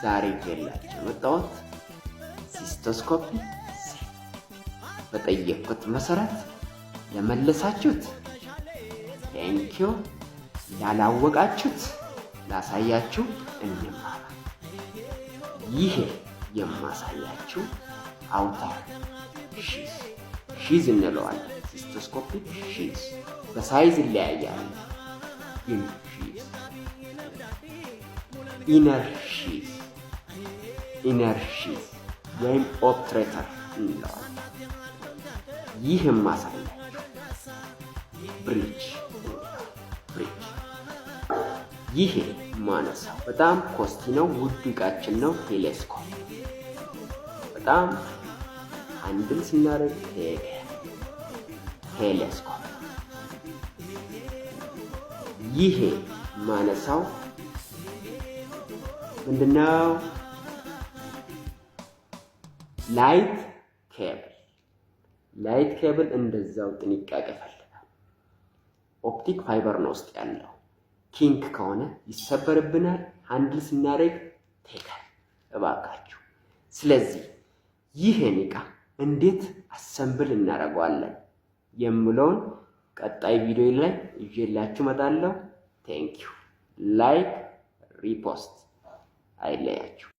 ዛሬ ይዤላችሁ መጣሁት ሲስቶስኮፒ በጠየቅኩት መሰረት የመለሳችሁት ቴንኪዩ፣ ያላወቃችሁት ላሳያችሁ እንማራ። ይሄ የማሳያችሁ አውታር ሺዝ እንለዋለን። ሲስቶስኮፒ ሺዝ በሳይዝ ይለያያል፣ ግን ሺዝ ኢነር ሺዝ ወይም ኦፕትሬተር እንለዋለን። ይህ የማሳያችሁ ብሪጅ። ይሄ ማነሳው በጣም ኮስቲ ነው፣ ውድ ዕቃችን ነው። ቴሌስኮፕ በጣም አንድን ስናደርግ ቴሌስኮፕ። ይሄ ማነሳው ምንድነው? ላይት ኬብል እንደዛው ጥንቃቄ ይፈልጋል። ኦፕቲክ ፋይበር ነው ውስጥ ያለው። ኪንክ ከሆነ ይሰበርብናል። ሃንድል ስናደርግ ቴከር እባካችሁ። ስለዚህ ይሄን ዕቃ እንዴት አሰምብል እናደርገዋለን የምለውን ቀጣይ ቪዲዮ ላይ ይዤላችሁ እመጣለሁ። ቴንኪዩ። ላይክ ሪፖስት አይለያችሁ።